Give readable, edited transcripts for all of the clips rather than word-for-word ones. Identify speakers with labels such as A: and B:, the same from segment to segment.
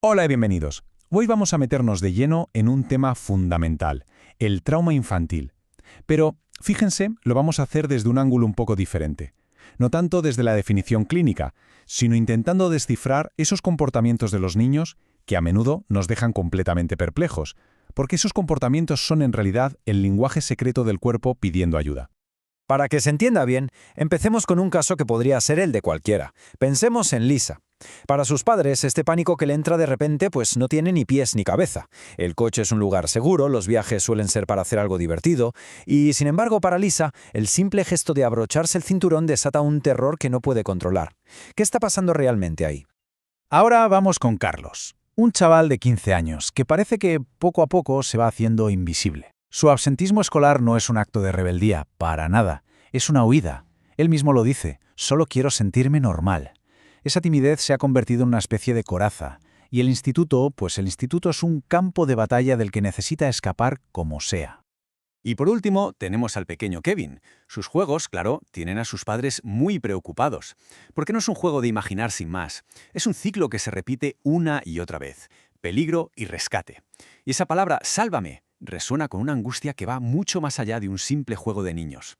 A: Hola y bienvenidos. Hoy vamos a meternos de lleno en un tema fundamental, el trauma infantil. Pero, fíjense, lo vamos a hacer desde un ángulo un poco diferente. No tanto desde la definición clínica, sino intentando descifrar esos comportamientos de los niños que a menudo nos dejan completamente perplejos, porque esos comportamientos son en realidad el lenguaje secreto del cuerpo pidiendo ayuda.
B: Para que se entienda bien, empecemos con un caso que podría ser el de cualquiera. Pensemos en Lisa. Para sus padres, este pánico que le entra de repente pues no tiene ni pies ni cabeza. El coche es un lugar seguro, los viajes suelen ser para hacer algo divertido, y sin embargo para Lisa, el simple gesto de abrocharse el cinturón desata un terror que no puede controlar. ¿Qué está pasando realmente ahí?
C: Ahora vamos con Carlos, un chaval de 15 años que parece que poco a poco se va haciendo invisible. Su absentismo escolar no es un acto de rebeldía, para nada. Es una huida. Él mismo lo dice, solo quiero sentirme normal. Esa timidez se ha convertido en una especie de coraza, y el instituto es un campo de batalla del que necesita escapar como sea.
D: Y por último, tenemos al pequeño Kevin. Sus juegos, claro, tienen a sus padres muy preocupados. Porque no es un juego de imaginar sin más. Es un ciclo que se repite una y otra vez. Peligro y rescate. Y esa palabra, sálvame, resuena con una angustia que va mucho más allá de un simple juego de niños.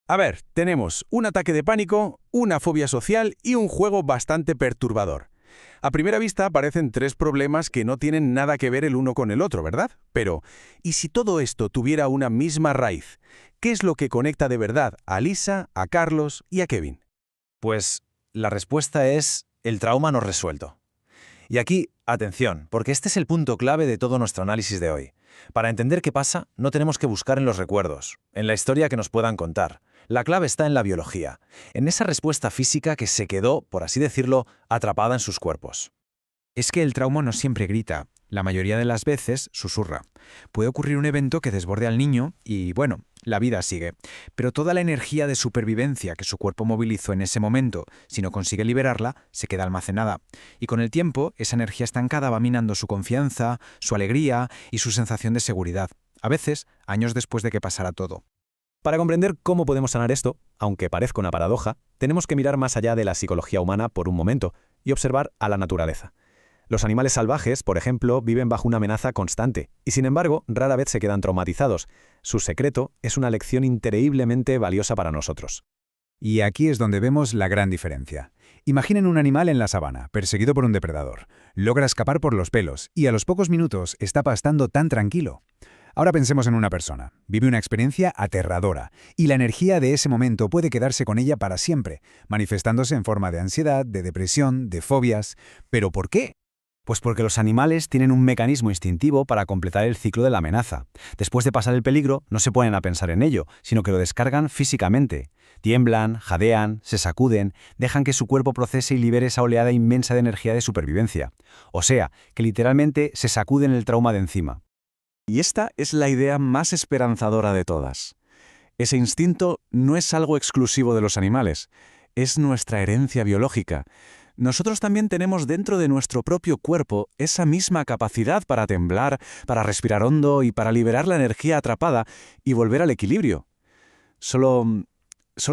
E: A ver, tenemos un ataque de pánico, una fobia social y un juego bastante perturbador. A primera vista parecen tres problemas que no tienen nada que ver el uno con el otro, ¿verdad? Pero, ¿y si todo esto tuviera una misma raíz? ¿Qué es lo que conecta de verdad a Lisa, a Carlos y a Kevin?
B: Pues la respuesta es el trauma no resuelto. Y aquí, atención, porque este es el punto clave de todo nuestro análisis de hoy. Para entender qué pasa, no tenemos que buscar en los recuerdos, en la historia que nos puedan contar. La clave está en la biología, en esa respuesta física que se quedó, por así decirlo, atrapada en sus cuerpos.
F: Es que el trauma no siempre grita, la mayoría de las veces susurra. Puede ocurrir un evento que desborde al niño y, bueno, la vida sigue. Pero toda la energía de supervivencia que su cuerpo movilizó en ese momento, si no consigue liberarla, se queda almacenada. Y con el tiempo, esa energía estancada va minando su confianza, su alegría y su sensación de seguridad. A veces, años después de que pasara todo.
G: Para comprender cómo podemos sanar esto, aunque parezca una paradoja, tenemos que mirar más allá de la psicología humana por un momento y observar a la naturaleza. Los animales salvajes, por ejemplo, viven bajo una amenaza constante y, sin embargo, rara vez se quedan traumatizados. Su secreto es una lección increíblemente valiosa para nosotros.
C: Y aquí es donde vemos la gran diferencia. Imaginen un animal en la sabana, perseguido por un depredador. Logra escapar por los pelos y a los pocos minutos está pastando tan tranquilo. Ahora pensemos en una persona. Vive una experiencia aterradora y la energía de ese momento puede quedarse con ella para siempre, manifestándose en forma de ansiedad, de depresión, de fobias. ¿Pero por qué?
B: Pues porque los animales tienen un mecanismo instintivo para completar el ciclo de la amenaza. Después de pasar el peligro, no se ponen a pensar en ello, sino que lo descargan físicamente. Tiemblan, jadean, se sacuden, dejan que su cuerpo procese y libere esa oleada inmensa de energía de supervivencia. O sea, que literalmente se sacuden el trauma de encima.
H: Y esta es la idea más esperanzadora de todas. Ese instinto no es algo exclusivo de los animales, es nuestra herencia biológica. Nosotros también tenemos dentro de nuestro propio cuerpo esa misma capacidad para temblar, para respirar hondo y para liberar la energía atrapada y volver al equilibrio. Solo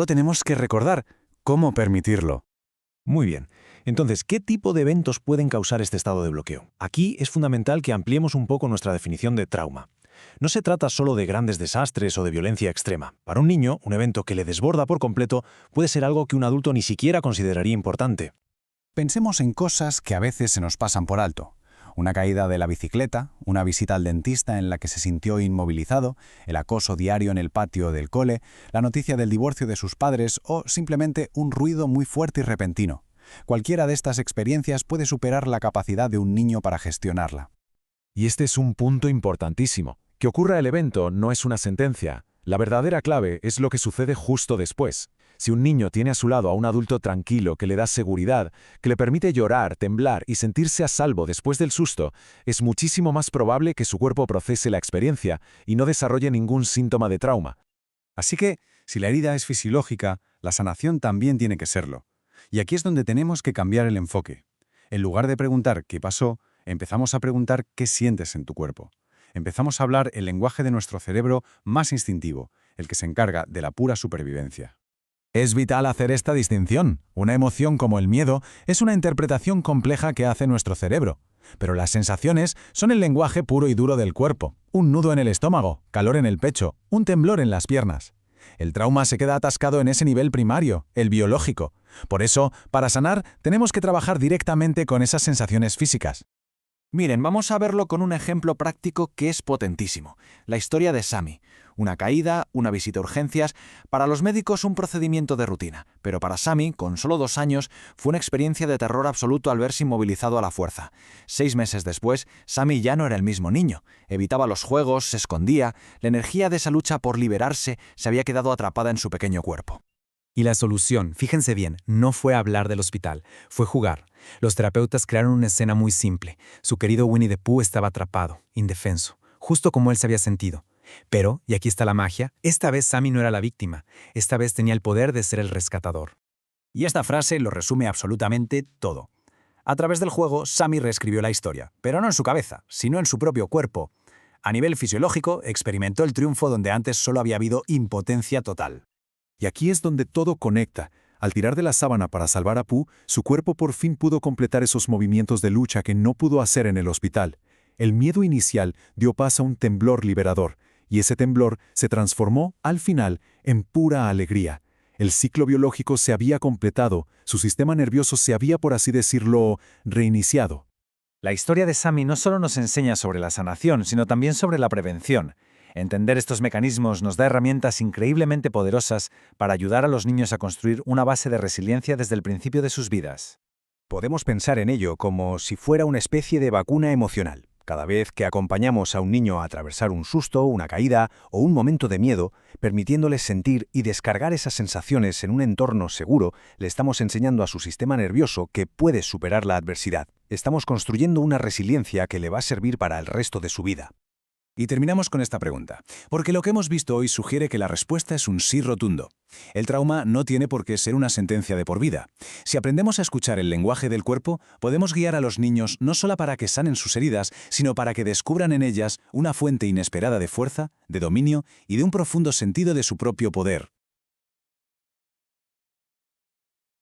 H: tenemos que recordar cómo permitirlo.
I: Muy bien. Entonces, ¿qué tipo de eventos pueden causar este estado de bloqueo? Aquí es fundamental que ampliemos un poco nuestra definición de trauma. No se trata solo de grandes desastres o de violencia extrema. Para un niño, un evento que le desborda por completo puede ser algo que un adulto ni siquiera consideraría importante.
C: Pensemos en cosas que a veces se nos pasan por alto. Una caída de la bicicleta, una visita al dentista en la que se sintió inmovilizado, el acoso diario en el patio del cole, la noticia del divorcio de sus padres o simplemente un ruido muy fuerte y repentino. Cualquiera de estas experiencias puede superar la capacidad de un niño para gestionarla.
I: Y este es un punto importantísimo. Que ocurra el evento no es una sentencia. La verdadera clave es lo que sucede justo después. Si un niño tiene a su lado a un adulto tranquilo que le da seguridad, que le permite llorar, temblar y sentirse a salvo después del susto, es muchísimo más probable que su cuerpo procese la experiencia y no desarrolle ningún síntoma de trauma.
A: Así que, si la herida es fisiológica, la sanación también tiene que serlo. Y aquí es donde tenemos que cambiar el enfoque. En lugar de preguntar qué pasó, empezamos a preguntar qué sientes en tu cuerpo. Empezamos a hablar el lenguaje de nuestro cerebro más instintivo, el que se encarga de la pura supervivencia.
C: Es vital hacer esta distinción. Una emoción como el miedo es una interpretación compleja que hace nuestro cerebro. Pero las sensaciones son el lenguaje puro y duro del cuerpo. Un nudo en el estómago, calor en el pecho, un temblor en las piernas. El trauma se queda atascado en ese nivel primario, el biológico. Por eso, para sanar, tenemos que trabajar directamente con esas sensaciones físicas.
B: Miren, vamos a verlo con un ejemplo práctico que es potentísimo. La historia de Sammy. Una caída, una visita a urgencias, para los médicos un procedimiento de rutina. Pero para Sammy, con solo 2 años, fue una experiencia de terror absoluto al verse inmovilizado a la fuerza. 6 meses después, Sammy ya no era el mismo niño. Evitaba los juegos, se escondía, la energía de esa lucha por liberarse se había quedado atrapada en su pequeño cuerpo.
F: Y la solución, fíjense bien, no fue hablar del hospital, fue jugar. Los terapeutas crearon una escena muy simple. Su querido Winnie the Pooh estaba atrapado, indefenso, justo como él se había sentido. Pero, y aquí está la magia, esta vez Sammy no era la víctima, esta vez tenía el poder de ser el rescatador.
B: Y esta frase lo resume absolutamente todo. A través del juego, Sammy reescribió la historia, pero no en su cabeza, sino en su propio cuerpo. A nivel fisiológico, experimentó el triunfo donde antes solo había habido impotencia total.
A: Y aquí es donde todo conecta. Al tirar de la sábana para salvar a Pooh, su cuerpo por fin pudo completar esos movimientos de lucha que no pudo hacer en el hospital. El miedo inicial dio paso a un temblor liberador, y ese temblor se transformó, al final, en pura alegría. El ciclo biológico se había completado, su sistema nervioso se había, por así decirlo, reiniciado.
B: La historia de Sammy no solo nos enseña sobre la sanación, sino también sobre la prevención. Entender estos mecanismos nos da herramientas increíblemente poderosas para ayudar a los niños a construir una base de resiliencia desde el principio de sus vidas.
J: Podemos pensar en ello como si fuera una especie de vacuna emocional. Cada vez que acompañamos a un niño a atravesar un susto, una caída o un momento de miedo, permitiéndole sentir y descargar esas sensaciones en un entorno seguro, le estamos enseñando a su sistema nervioso que puede superar la adversidad. Estamos construyendo una resiliencia que le va a servir para el resto de su vida.
D: Y terminamos con esta pregunta, porque lo que hemos visto hoy sugiere que la respuesta es un sí rotundo. El trauma no tiene por qué ser una sentencia de por vida. Si aprendemos a escuchar el lenguaje del cuerpo, podemos guiar a los niños no solo para que sanen sus heridas, sino para que descubran en ellas una fuente inesperada de fuerza, de dominio y de un profundo sentido de su propio poder.